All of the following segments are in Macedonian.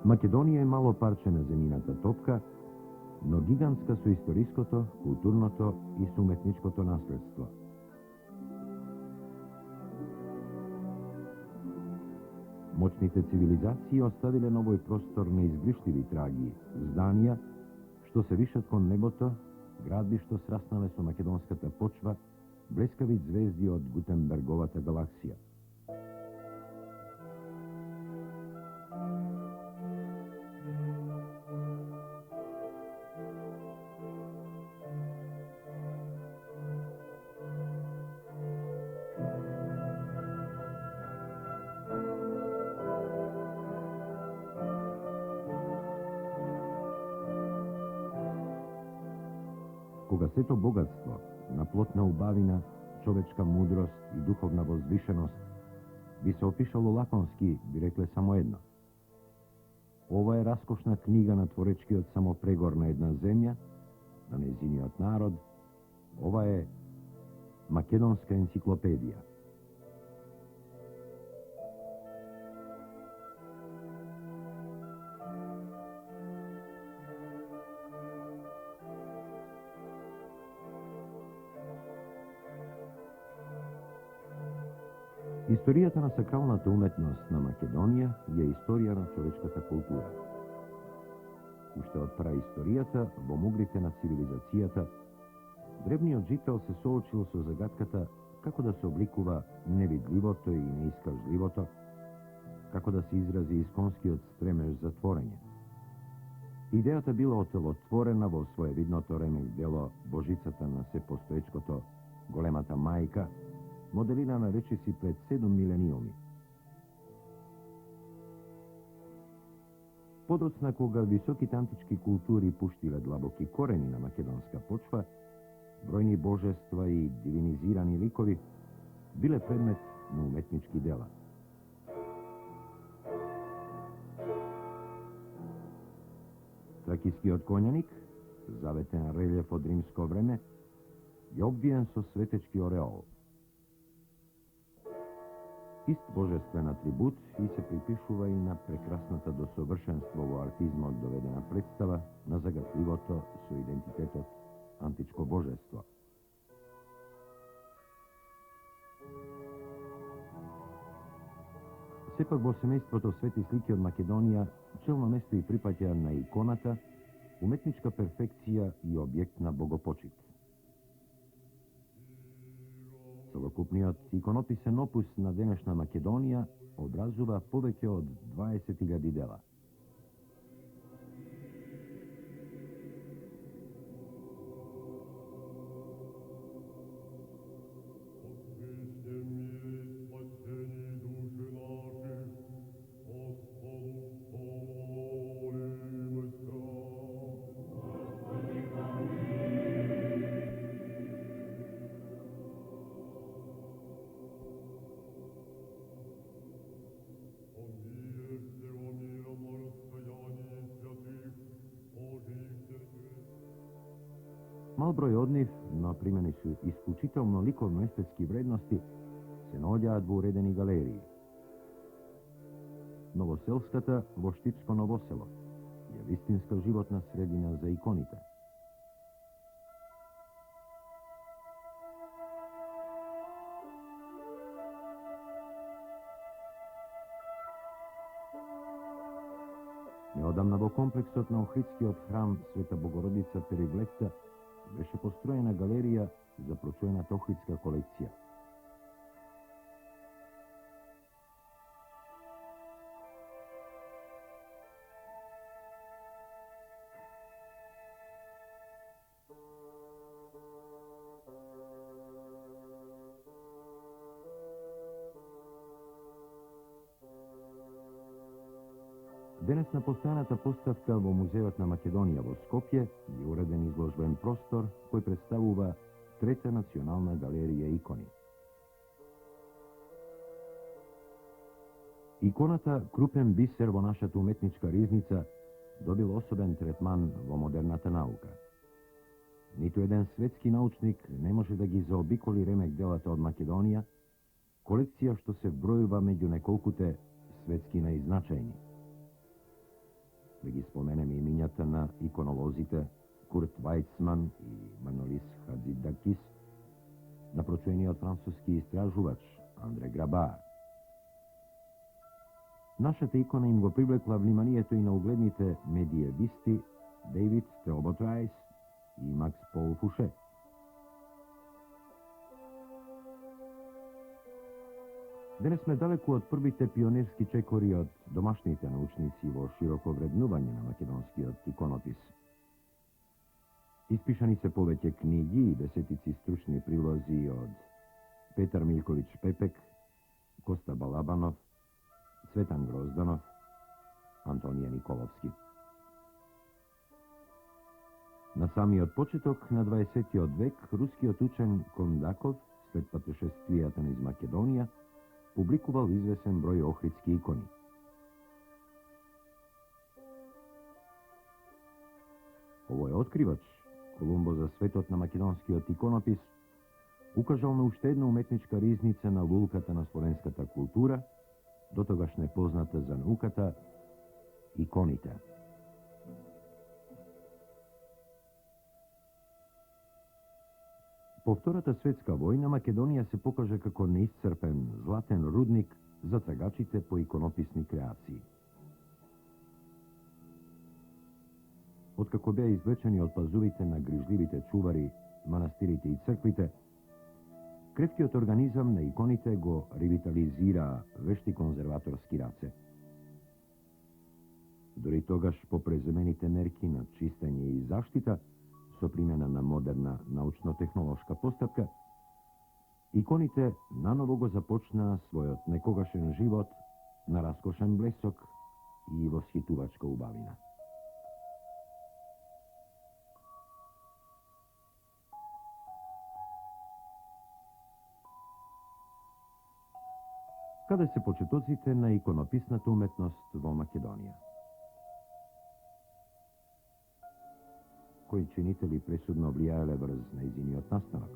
Македонија е мало парче на земјината топка, но гигантска со историското, културното и суметничкото наследство. Моćните цивилизации оставиле на овој простор неизбришливи траги, зданија, што се вишат кон небото, градби што сраснале со македонската почва, блескави звезди од Гутенберговата галаксија. Кога сето богатство, на плотна убавина, човечка мудрост и духовна возвишеност би се опишало лаконски, би рекле само едно. Ова е раскошна книга на творечкиот самопрегор на една земја, на нејзиниот народ. Ова е македонска енциклопедија. Историјата на сакралната уметност на Македонија е историја на човечката култура. Уште од праисторијата, во мугрите на цивилизацијата, древниот жител се соочил со загадката како да се обликува невидливото и неискажливото, како да се изрази исконскиот стремеж за творење. Идејата била отелотворена во своевидното ремек дело Божицата на сепостоечкото, големата мајка, моделирана речиси пред 7 милениуми. Подоцна, кога високите антички култури пуштиле длабоки корени на македонска почва, бројни божества и дивинизирани ликови биле предмет на уметнички дела. Тракискиот конјаник, заветен релјеф од римско време, е обвиен со светечки ореол. Ист божествен атрибут и се припишува и на прекрасната до совршенство во артизмот доведена представа на загатливото со идентитетот античко божество. Сепак во семејството свети слики од Македонија челно место и припаѓа на иконата, уметничка перфекција и објект на богопочит. Целокупниот иконописен опус на денешна Македонија образува повеќе од 20.000 дела. Мал број од нив, но примени со исклучително ликовно-естетски вредности, се наоѓаат во уредени галерии. Новоселската во Штипско Новосело е вистинска животна средина за иконите. Неодамна во комплексот на Охридскиот храм Света Богородица Периглетта беше построена галерија за прочуената Охридска колекција. Денес на постојаната поставка во Музеот на Македонија во Скопје е уреден изложбен простор кој представува трета национална галерија икони. Иконата, крупен бисер во нашата уметничка ризница, добил особен третман во модерната наука. Ниту еден светски научник не може да ги заобиколи ремек делата од Македонија, колекција што се вбројува меѓу неколкуте светски наизначајни. да ги споменем имињата на иконолозите Курт Вајцман и Манолис Хадзидакис, на прочуениот француски истражувач Андре Грабар. Нашата икона им го привлекла вниманието и на угледните медиевисти Дейвид Телбот Райс и Макс Пол Фуше. Денес сме далеку од првите пионерски чекори од домашните научници во широко вреднување на македонскиот иконопис. Испишани се повеќе книги и десетици стручни прилози од Петар Милковиќ Пепек, Коста Балабанов, Цветан Грозданов, Антонија Николовски. На самиот почеток на 20. век, рускиот учен Кондаков, след патешествијата низ Македонија, публикувал извесен број охридски икони. Овој откривач, Колумбо за светот на македонскиот иконопис, укажал на уште една уметничка ризница на лулката на словенската култура, дотогаш непозната за науката, иконите. По Втората светска војна Македонија се покажа како неисцрпен златен рудник за трагачите по иконописни креации. Откако беа извлечени од пазувите на грижливите чувари, манастирите и црквите, кревкиот организам на иконите го ревитализираа вешти конзерваторски раце. Дори тогаш по преземените мерки на чистење и заштита, со примена на модерна научно-технолошка постапка, иконите наново го започнаа својот некогашен живот на раскошен блесок и восхитувачка убавина. Каде се почетоците на иконописната уметност во Македонија? Кои чинители пресудно влијаеле врз нејзиниот настанок?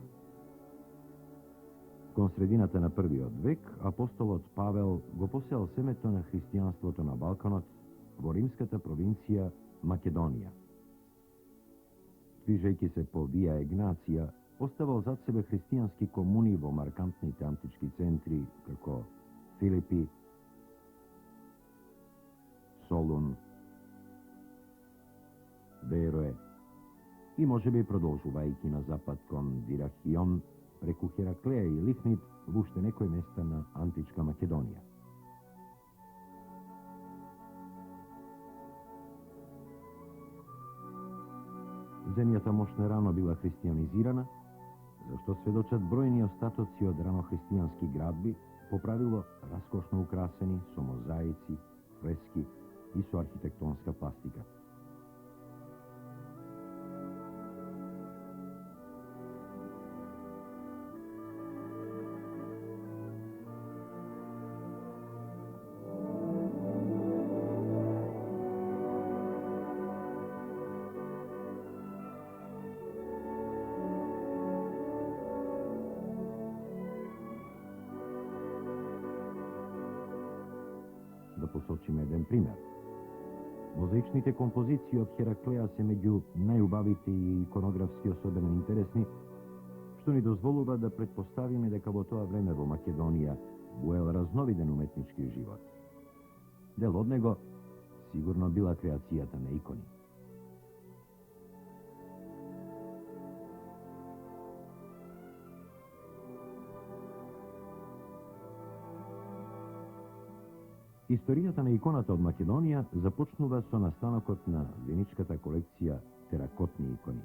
Кон средината на првиот век, апостолот Павел го посеал семето на христијанството на Балканот во римската провинција Македонија. Движејќи се по Вија Егнација, оставал зад себе христијански комуни во маркантните антички центри како Филипи, Солун, Верое и можеби продолжувајќи на запад кон Вирахион, преку Хераклеја и Лихнид во уште некои места на античка Македонија. Земјата мощно рано била христијанизирана, зашто сведочат бројни остатоци од ранохристијански градби, по правило раскошно украсени со мозаици, фрески и со архитектонска пластика. Да посочиме еден пример. Мозаичните композиции од Хераклеја се меѓу најубавите и иконографски особено интересни, што ни дозволува да претпоставиме дека во тоа време во Македонија буел разновиден уметнички живот. Дел од него сигурно била креацијата на икони. Историјата на иконата од Македонија започнува со настанокот на веничката колекција теракотни икони.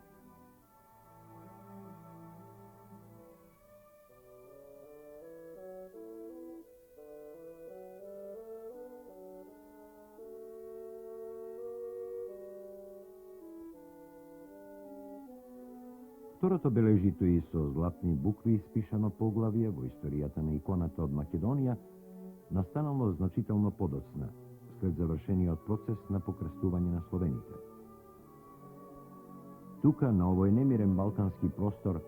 Второто бележито и со златни букви испишано поглавие во историјата на иконата од Македонија настанало значително подоцна, след завршениот процес на покрстување на словените. Тука, на овој немирен балкански простор,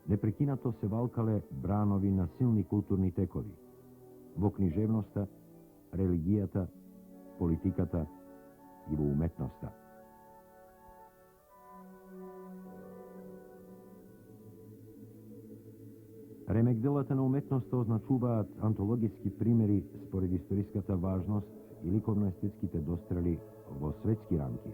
непрекинато се валкале бранови на силни културни текови, во книжевноста, религијата, политиката, и во уметноста. Ремек-делата на уметноста означуваат антологиски примери според историската важност и ликовно-естетските дострели во светски рамки.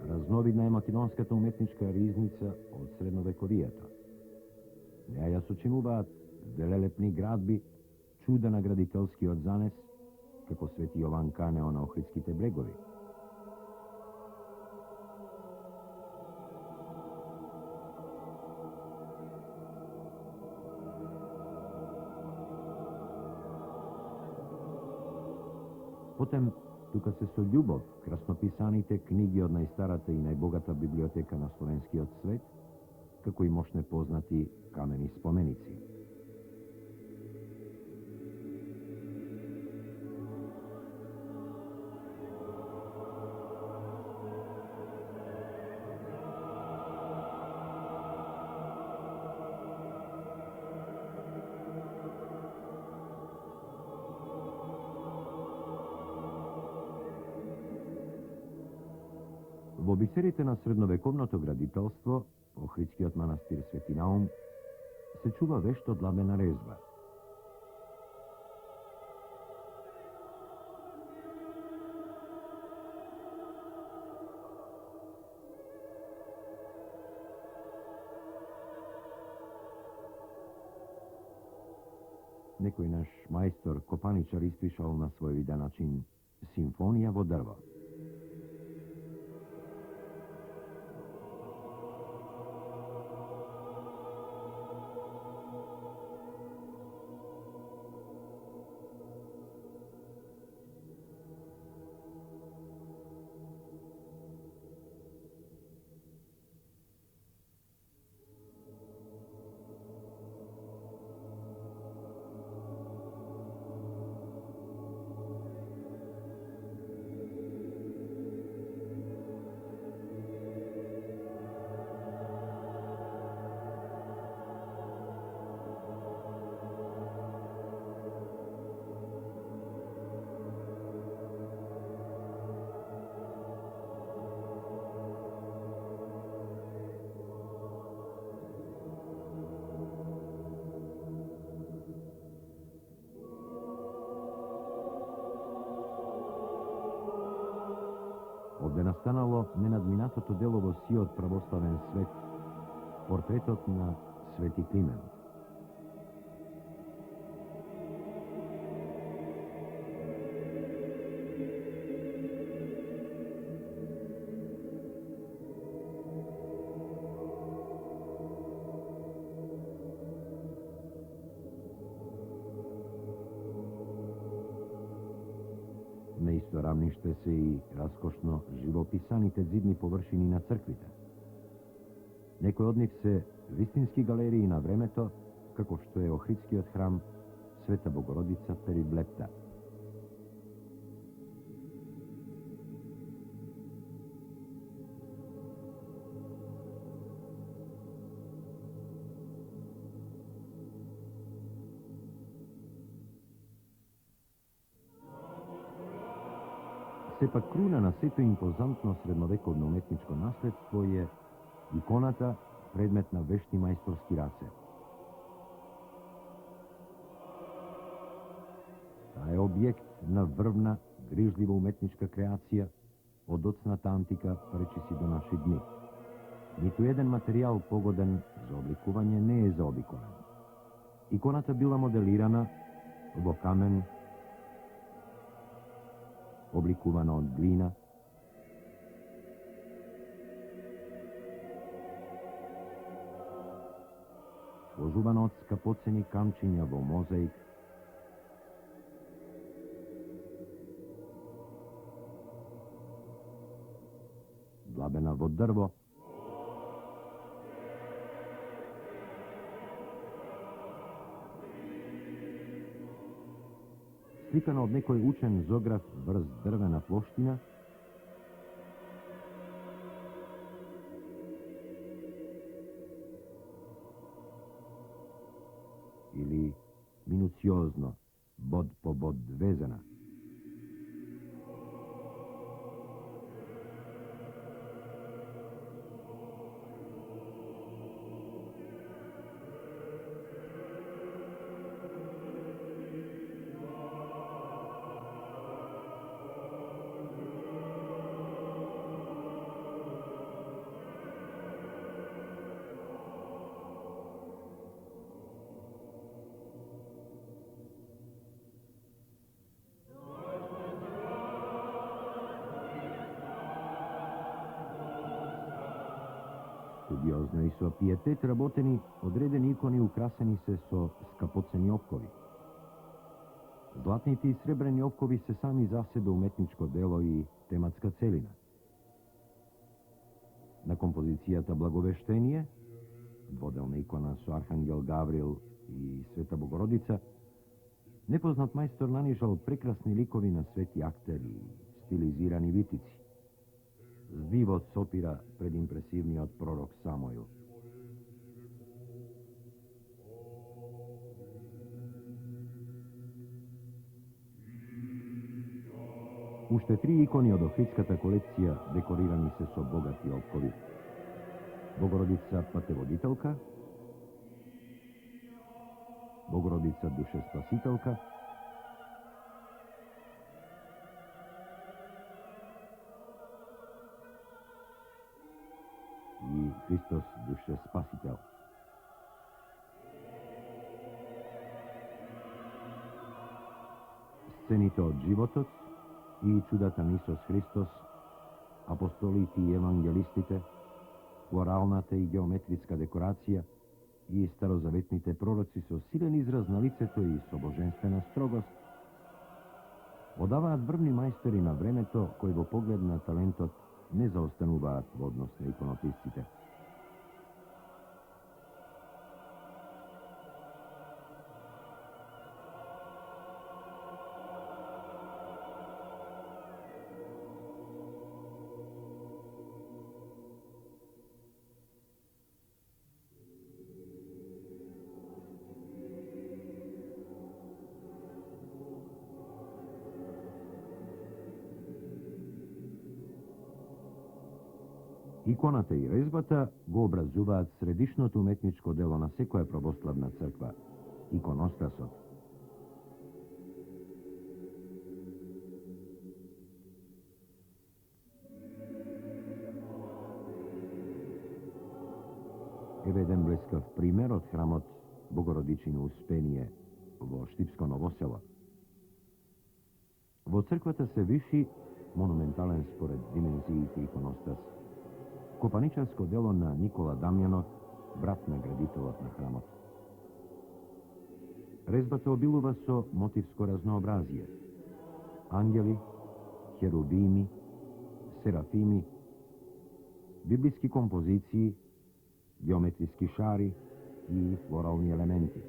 Разновидна е македонската уметничка ризница од средновековието. Неа ја сочинуваат велелепни градби, чуда на градителскиот занес, како Свети Јован Канео на Охридските брегови. Потем, тука се со љубов краснописаните книги од најстарата и најбогата библиотека на словенскиот свет, како и мощне познати камени споменици. Во бисерите на средновековното градителство, Охридскиот манастир Свети Наум, се чува вешто длабена резба. Некој наш мајстор копаничар испишал на свој виден начин симфонија во дрво. Овде настанало ненадминатото дело во сиот православен свет, портретот на Свети Климент. На исто рамниште се и раскошно живописаните зидни површини на црквите. Некои од нив се вистински галерии на времето, како што е Охридскиот храм Света Богородица Периблетта. Сепак круна на сето импозантно средновековно уметничко наследство е иконата, предмет на вешти мајсторски раце. Таа е објект на врвна, грижлива уметничка креација од доцната антика пречиси до наши дни. Ниту еден материјал погоден за обликување не е заобиколен. Иконата била моделирана во камен, обликувана од глина, сложувана од скапоцени камчиња во мозаик, длабена во дрво, сликана од некој учен зограф врз дрвена плоштина, minuciozno, bod po bod vezana. Studiozno i so pijetet работени, odredeni ikoni ukraseni se so skapoceni opkovi. Zlatniti i srebreni opkovi se sami za sebe umetničko delo i tematska celina. Na kompozicijata Blagoveštenije, dvodelna ikona su Arhangel Gavril i Sveta Bogorodica, nepoznat majstor nanižal prekrasni likovi na sveti akter i stilizirani vitici. Zdivo sopira pred impresivniji od prorok Samuel. Ušte 3 ikoni od ohridskata kolekcija dekorirani se so bogati opkovi. Bogorodica Patevoditeljka, Bogorodica Dušespasiteljka i Hristos Dušespasitelj. Scenite od životoc i čudatan Isus Hristos, apostoliti i evangelistite, floralnate i geometrijska dekoracija i starozavetnite proroci so silen izraz na liceto i so boženstvena strogost. Odavaat vrvni majsteri na vremето koji go pogled na talentot ne zaostanuvaat v odnosne ikonopiscite. Иконата и резбата го образуваат средишното уметничко дело на секоја православна црква – иконостасот. Еве еден блескав пример од храмот Богородичино Успение во Штипско Ново село. Во црквата се виши, монументален според димензиите иконостас, копаничарско дело на Никола Дамјанов, брат на градителот на храмот. Резбата обилува со мотивско разнообразие. Ангели, херувими, серафими, библиски композиции, геометриски шари и флорални елементи.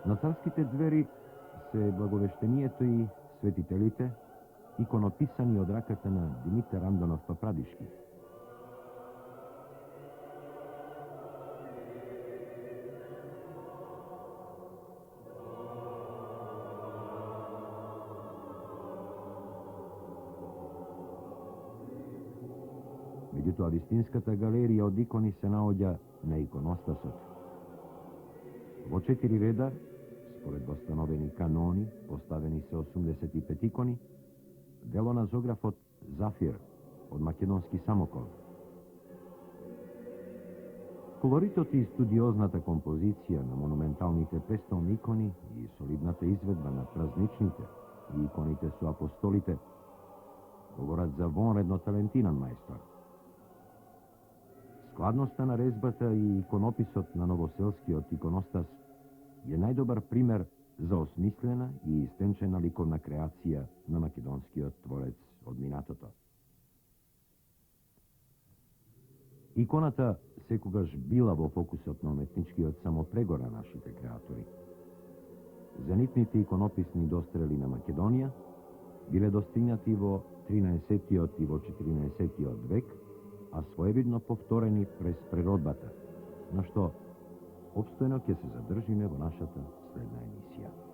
На царските двери се Благовештението и светителите, иконописани од раката на Димитар Андонов Папрадишки. Меѓутоа, вистинската галерија од икони се наоѓа на иконостасот. Во 4 реда, според восстановени канони, поставени се 85 икони, дело на зографот Зафир од македонски Самокол. Колоритот и студиозната композиција на монументалните престолни икони и солидната изведба на празничните и иконите со апостолите говорат за вонредно талентиран мајстор. Складноста на резбата и иконописот на новоселскиот иконостас е најдобар пример за осмислена и истенчена ликовна креација на македонскиот творец од минатото. Иконата секогаш била во фокусот на уметничкиот самопрегора нашите креатори. Зенитните иконописни дострели на Македонија биле достигнати во 13-тиот и во 14-тиот век, а своевидно повторени през природбата, на што обстојно ќе се задржиме во нашата следна емисија.